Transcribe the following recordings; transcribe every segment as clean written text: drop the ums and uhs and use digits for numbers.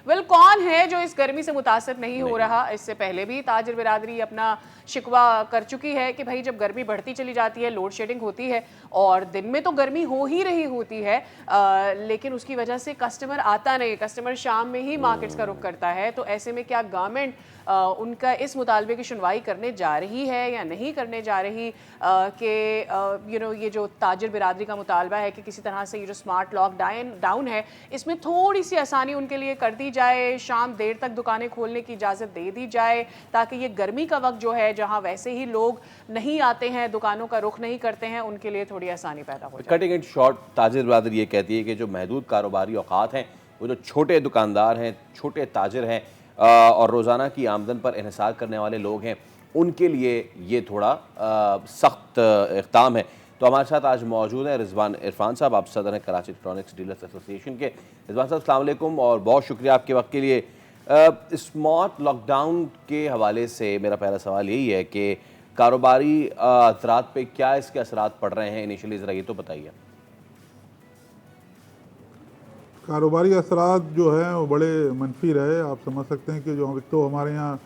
Well, कौन है जो इस गर्मी से मुतासर नहीं हो रहा? इससे पहले भी ताजिर बिरादरी अपना शिकवा कर चुकी है कि भाई जब गर्मी बढ़ती चली जाती है, लोड शेडिंग होती है और दिन में तो गर्मी हो ही रही होती है, लेकिन उसकी वजह से कस्टमर आता नहीं, कस्टमर शाम में ही मार्केट्स का रुख करता है। तो ऐसे में क्या गवर्नमेंट उनका इस मुतालबे की सुनवाई करने जा रही है या नहीं करने जा रही कि ये जो ताजिर बिरादरी का मुतालबा है कि किसी तरह से ये जो स्मार्ट लॉकडाउन है इसमें थोड़ी सी आसानी उनके लिए कर दी जाए, शाम देर तक दुकानें खोलने की इजाज़त दे दी जाए, ताकि ये गर्मी का वक्त जो है जहां वैसे ही लोग नहीं आते हैं, दुकानों का रुख नहीं करते हैं, उनके लिए थोड़ी आसानी पैदा हो जाए। कटिंग इट शॉर्ट, ताजिर बिरादरी ये कहती है कि जो महदूद कारोबारी औकात हैं, वो जो छोटे दुकानदार हैं, छोटे ताजिर हैं और रोज़ाना की आमदन पर इन्हिसार करने वाले लोग हैं, उनके लिए ये थोड़ा सख्त इक़दाम है। तो हमारे साथ आज मौजूद हैं रिजवान इरफान साहब, आप सदर हैं कराची इलेक्ट्रॉनिक्स डीलर्स एसोसिएशन के। रिजवान साहब अस्सलाम वालेकुम और बहुत शुक्रिया आपके वक्त के लिए। स्मार्ट लॉकडाउन के हवाले से मेरा पहला सवाल यही है कि कारोबारी अतरात पे क्या इसके असरात पड़ रहे हैं इनिशियली, ज़रा ये तो बताइए। कारोबारी असरात जो है वो बड़े मनफी रहे। आप समझ सकते हैं कि जो एक तो हमारे यहाँ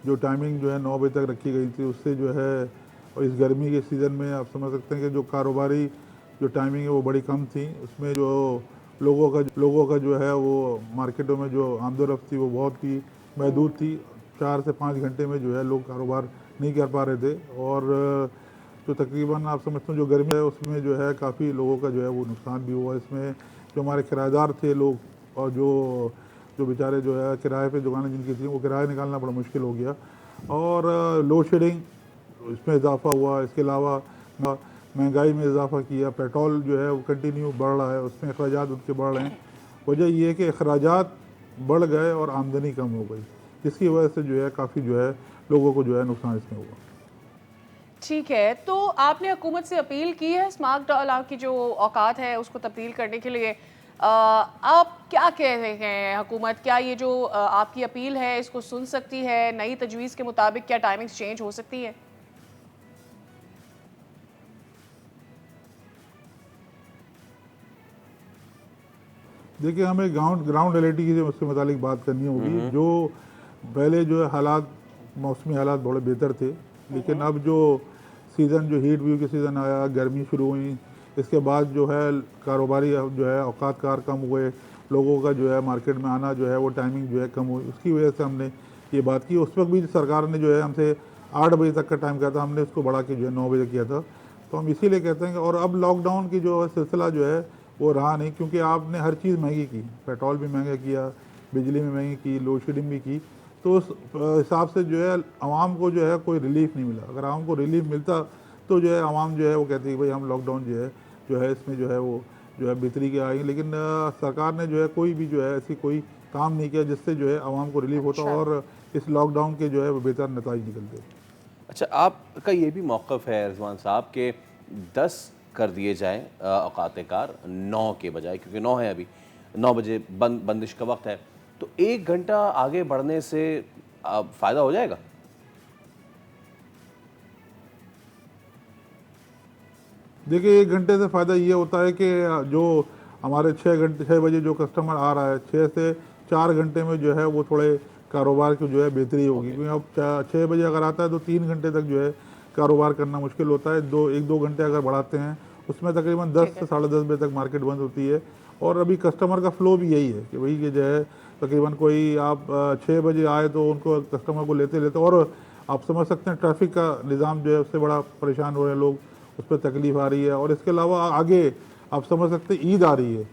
जो टाइमिंग जो है 9 बजे तक रखी गई थी, उससे जो है और इस गर्मी के सीज़न में आप समझ सकते हैं कि जो कारोबारी जो टाइमिंग है वो बड़ी कम थी। उसमें जो लोगों का जो है वो मार्केटों में जो आमदोरफ्त थी वो बहुत ही महदूद थी। 4 से 5 घंटे में जो है लोग कारोबार नहीं कर पा रहे थे और जो तकरीबन आप समझते हैं जो गर्मी है उसमें जो है काफ़ी लोगों का जो है वो नुकसान भी हुआ। इसमें जो हमारे किराएदार थे लोग और जो बेचारे जो है किराए पे दुकानें जिनकी थी वो किराया निकालना बड़ा मुश्किल हो गया और लोड शेडिंग इसमें इजाफा हुआ। इसके अलावा महंगाई में इजाफा किया, पेट्रोल जो है वो कंटिन्यू बढ़ रहा है, उसमें अखराजात उनके बढ़ रहे हैं। वजह ये है कि अखराजात बढ़ गए और आमदनी कम हो गई, जिसकी वजह से जो है काफ़ी जो है लोगों को जो है नुकसान इसमें हुआ। ठीक है, तो आपने हुकूमत से अपील की है स्मार्ट लॉकडाउन की जो औकात है उसको तब्दील करने के लिए? आप क्या कह रहे हैं? हुकूमत क्या ये जो आपकी अपील है इसको सुन सकती है? नई तजवीज़ के मुताबिक क्या टाइमिंग्स चेंज हो सकती है? देखिए, हमें ग्राउंड रियलिटी की उसके मुतालिक बात करनी होगी। जो पहले जो है हालात, मौसमी हालात बड़े बेहतर थे, लेकिन अब जो सीज़न जो हीट व्यू के सीज़न आया, गर्मी शुरू हुई, इसके बाद जो है कारोबारी जो है औकात कार कम हुए, लोगों का जो है मार्केट में आना जो है वो टाइमिंग जो है कम हुई। उसकी वजह से हमने ये बात की। उस वक्त भी सरकार ने जो है हमसे 8 बजे तक का टाइम कहा था, हमने उसको बढ़ा के जो है 9 बजे किया था। तो हम इसीलिए कहते हैं कि और अब लॉकडाउन की जो सिलसिला जो है वो रहा नहीं, क्योंकि आपने हर चीज़ महंगी की, पेट्रोल भी महंगा किया, बिजली भी महंगी की, लोड शेडिंग भी की। तो उस हिसाब से जो है आवाम को जो है कोई रिलीफ नहीं मिला। अगर आवाम को रिलीफ मिलता तो जो है आवाम जो है वो कहती है भाई हम लॉकडाउन जो है इसमें जो है वो जो है बेहतरी के आएंगे। लेकिन सरकार ने जो है कोई भी जो है ऐसी कोई काम नहीं किया जिससे जो है आवाम को रिलीफ होता और इस लॉकडाउन के जो है वो बेहतर नतीजे निकलते। अच्छा, आपका ये भी मौक़िफ़ है रिजवान साहब के 10 कर दिए जाएँ औकात कार 9 के बजाय, क्योंकि 9 है अभी, 9 बजे बंदिश का वक्त है, तो 1 घंटा आगे बढ़ने से फ़ायदा हो जाएगा? देखिए, 1 घंटे से फ़ायदा ये होता है कि जो हमारे 6 बजे जो कस्टमर आ रहा है, 6 से 4 घंटे में जो है वो थोड़े कारोबार की जो है बेहतरी होगी। क्योंकि अब 6 बजे अगर आता है तो 3 घंटे तक जो है कारोबार करना मुश्किल होता है। 1-2 घंटे अगर बढ़ाते हैं उसमें तकरीबन 10 से 10:30 बजे तक मार्केट बंद होती है। और अभी कस्टमर का फ़्लो भी यही है कि भाई ये जो है तकरीबन कोई आप 6 बजे आए तो उनको कस्टमर को लेते और आप समझ सकते हैं ट्रैफिक का निज़ाम जो है उससे बड़ा परेशान हो रहे हैं लोग, उस पर तकलीफ आ रही है। और इसके अलावा आगे आप समझ सकते हैं ईद आ रही है,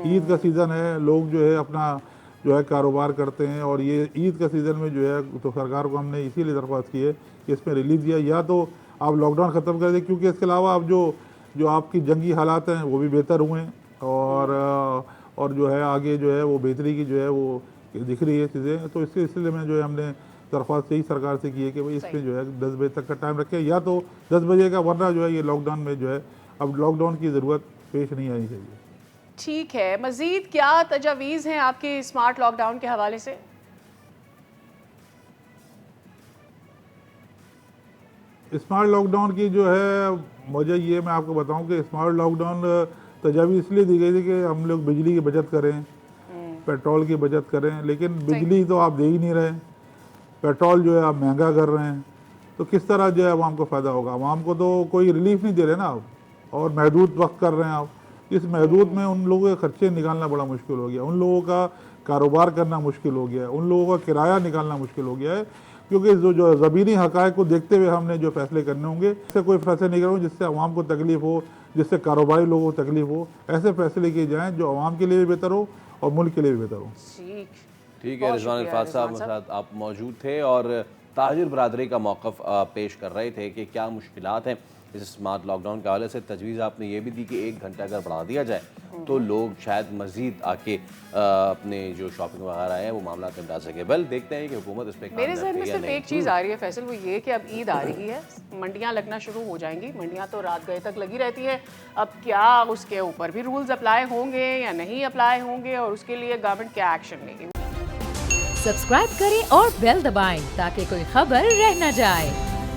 ईद का सीज़न है, लोग जो है अपना जो है कारोबार करते हैं और ये ईद का सीज़न में जो है तो सरकार को हमने इसीलिए दरख्वास्त की है कि इसमें रिलीफ दिया, या तो आप लॉकडाउन ख़त्म कर दें, क्योंकि इसके अलावा अब जो आपकी जंगी हालात हैं वो भी बेहतर हुए हैं और जो है आगे जो है वो बेहतरी की जो है वो दिख रही है चीज़ें। तो इसके इसलिए में जो है हमने दरख्वास्त यही सरकार से की है कि भाई इसमें जो है 10 बजे तक का टाइम रखें, या तो 10 बजे का, वरना जो है ये लॉकडाउन में जो है अब लॉकडाउन की ज़रूरत पेश नहीं आनी चाहिए। ठीक है, मज़ीद क्या तजावीज़ हैं आपकी स्मार्ट लॉकडाउन के हवाले से? स्मार्ट लॉकडाउन की जो है वजह ये मैं आपको बताऊं कि स्मार्ट लॉकडाउन तजावीज़ इसलिए दी गई थी कि हम लोग बिजली की बचत करें पेट्रोल की बचत करें, लेकिन बिजली तो आप दे ही नहीं रहे, पेट्रोल जो है आप महंगा कर रहे हैं, तो किस तरह जो है आवाम को फ़ायदा होगा? आवाम को तो कोई रिलीफ नहीं दे रहे ना आप, और महदूद वक्त कर रहे हैं आप। इस महदूद में उन लोगों के खर्चे निकालना बड़ा मुश्किल हो गया, उन लोगों का कारोबार करना मुश्किल हो गया है, उन लोगों का किराया निकालना मुश्किल हो गया है, क्योंकि जो ज़मीनी हक़ाइक़ को देखते हुए हमने जो फैसले करने होंगे, इससे कोई फैसले नहीं करूँ जिससे आवाम को तकलीफ़ हो, जिससे कारोबारी लोगों को तकलीफ़ हो। ऐसे फैसले किए जाएँ जो आवाम के लिए भी बेहतर हो और मुल्क के लिए भी बेहतर हो। ठीक है, रिजवान अल्फाज साहब के साथ आप मौजूद थे और ताजिर बरादरी का मौक़िफ़ पेश कर रहे थे कि क्या मुश्किलात हैं इस स्मार्ट लॉकडाउन के हवाले से। तजवीज़ आपने ये भी दी कि 1 घंटा अगर बढ़ा दिया जाए तो लोग शायद मज़ीद आके अपने जो शॉपिंग वगैरह है वो मामला निपटा सके। बल देखते हैं कि हुकूमत इस पर मेरे जहन में सिर्फ एक चीज़ आ रही है फैसल, वो ये कि अब ईद आ रही है, मंडियाँ लगना शुरू हो जाएंगी। मंडियाँ तो रात गए तक लगी रहती है, अब क्या उसके ऊपर भी रूल्स अप्लाई होंगे या नहीं अप्लाई होंगे, और उसके लिए गवर्नमेंट क्या एक्शन लेगी। सब्सक्राइब करें और बेल दबाएं ताकि कोई खबर रह न जाए।